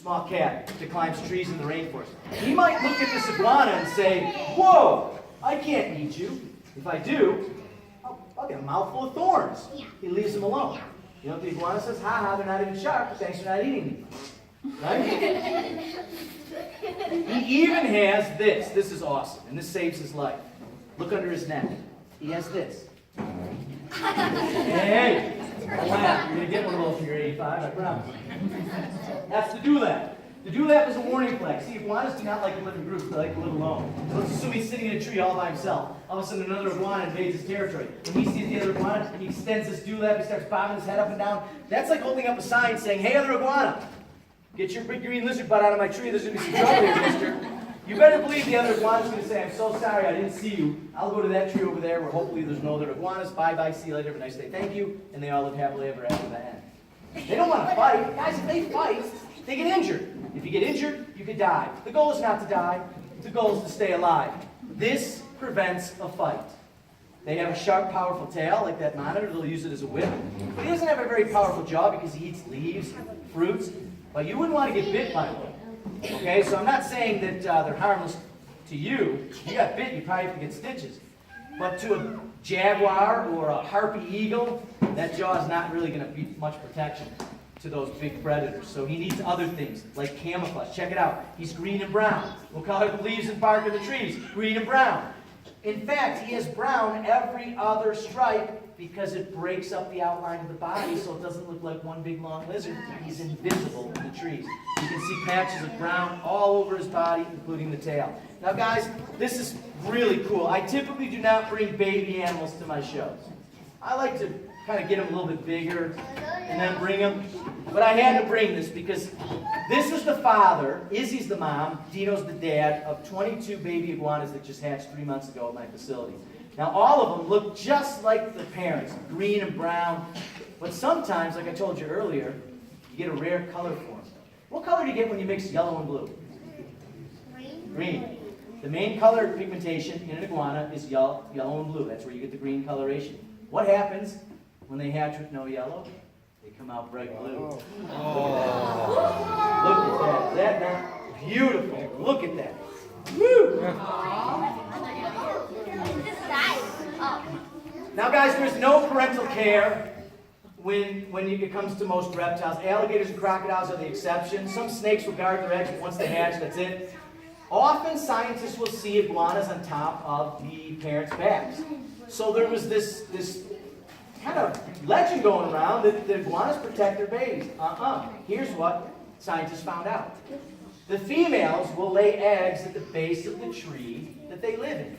small cat that climbs trees in the rainforest. He might look at this iguana and say, whoa, I can't eat you. If I do, I'll get a mouthful of thorns. He leaves him alone. You know what the iguana says? Ha ha, they're not even sharp, but thanks for not eating me. Right? He even has this. This is awesome, and this saves his life. Look under his neck. He has this. Hey, don't laugh. You're going to get one of those when you're 85, I promise. That's the dewlap. The dewlap is a warning flag. See, iguanas do not like to live in groups. They like to live alone. So let's assume he's sitting in a tree all by himself. All of a sudden, another iguana invades his territory. When he sees the other iguana, he extends his dewlap. He starts bobbing his head up and down. That's like holding up a sign saying, hey, other iguana, get your big green lizard butt out of my tree. There's going to be some trouble here, mister. You better believe the other iguana's going to say, I'm so sorry I didn't see you. I'll go to that tree over there where hopefully there's no other iguanas. Bye-bye, see you later. Have a nice day. Thank you. And they all live happily ever after the end. They don't want to fight. Guys, if they fight, they get injured. If you get injured, you could die. The goal is not to die. The goal is to stay alive. This prevents a fight. They have a sharp, powerful tail, like that monitor. They'll use it as a whip. But he doesn't have a very powerful jaw because he eats leaves, fruits. But you wouldn't want to get bit by one. Okay, so I'm not saying that they're harmless to you. You got bit, you probably have to get stitches. But to a jaguar or a harpy eagle, that jaw is not really going to be much protection to those big predators. So he needs other things, like camouflage. Check it out. He's green and brown. What color are the leaves and bark of the trees? Green and brown. In fact, he has brown every other stripe because it breaks up the outline of the body so it doesn't look like one big long lizard. He's invisible in the trees. You can see patches of brown all over his body, including the tail. Now guys, this is really cool. I typically do not bring baby animals to my shows. I like to kind of get them a little bit bigger and then bring them. But I had to bring this because this is the father, Izzy's the mom, Dino's the dad, of 22 baby iguanas that just hatched 3 months ago at my facility. Now all of them look just like the parents, green and brown. But sometimes, like I told you earlier, you get a rare color for them. What color do you get when you mix yellow and blue? Green. The main color pigmentation in an iguana is yellow and blue. That's where you get the green coloration. What happens when they hatch with no yellow? They come out bright blue. Oh. Look at that. Is that not beautiful? Look at that. Woo! Now guys, there's no parental care when it comes to most reptiles. Alligators and crocodiles are the exception. Some snakes will guard their eggs, but once they hatch, that's it. Often scientists will see iguanas on top of the parents' backs. So there was this kind of legend going around that the iguanas protect their babies. Here's what scientists found out. The females will lay eggs at the base of the tree that they live in.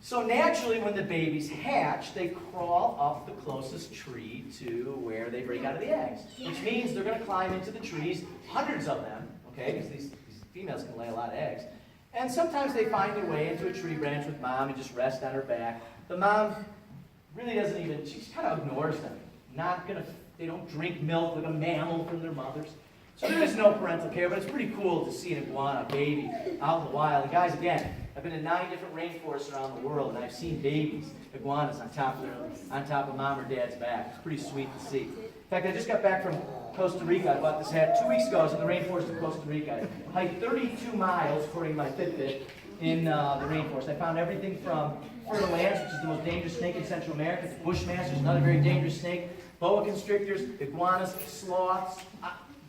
So naturally, when the babies hatch, they crawl up the closest tree to where they break out of the eggs, which means they're going to climb into the trees, hundreds of them, okay, because these females can lay a lot of eggs. And sometimes they find their way into a tree branch with mom and just rest on her back. The mom really doesn't even, she kind of ignores them. They don't drink milk like a mammal from their mothers. So there is no parental care, but it's pretty cool to see an iguana baby out in the wild. And guys, again, I've been in 9 different rainforests around the world, and I've seen babies, iguanas, on top of mom or dad's back. It's pretty sweet to see. In fact, I just got back from Costa Rica. I bought this hat 2 weeks ago. I was in the rainforest of Costa Rica. I hiked 32 miles, according to my Fitbit, in the rainforest. I found everything from fertile ants, which is the most dangerous snake in Central America, to bushmasters, another very dangerous snake, boa constrictors, iguanas, sloths.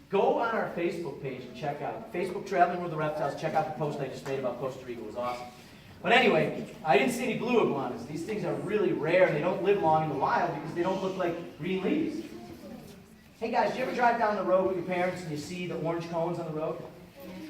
Go on our Facebook page and check out Facebook Traveling with the Reptiles. Check out the post I just made about Costa Rica. It was awesome. But anyway, I didn't see any blue iguanas. These things are really rare, and they don't live long in the wild because they don't look like green leaves. Hey guys, do you ever drive down the road with your parents and you see the orange cones on the road?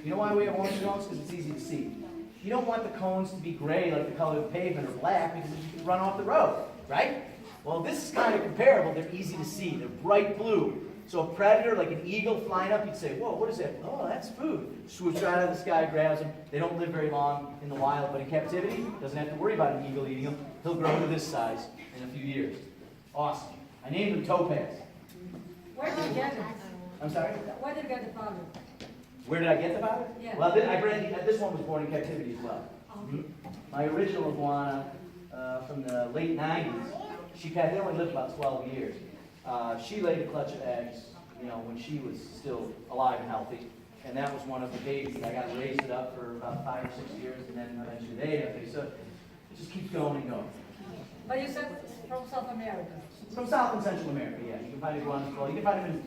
You know why we have orange cones? Because it's easy to see. You don't want the cones to be gray like the color of the pavement or black because you can run off the road, right? Well, this is kind of comparable. They're easy to see. They're bright blue. So a predator, like an eagle flying up, you'd say, whoa, what is that? Oh, that's food. Swoops right out of the sky, grabs them. They don't live very long in the wild, but in captivity, doesn't have to worry about an eagle eating them. He'll grow to this size in a few years. Awesome. I named him Topaz. Where did you get it? I'm sorry? Where did you get the powder? Where did I get the powder? Yeah. Well, this one was born in captivity as well. Okay. My original iguana from the late 90s, they only lived about 12 years. She laid a clutch of eggs, when she was still alive and healthy. And that was one of the babies. I got to raise it up for about 5 or 6 years, and then eventually they had it. So it just keeps going and going. But you said from South America. From South and Central America, yeah. You can find iguanas as well. You can find them in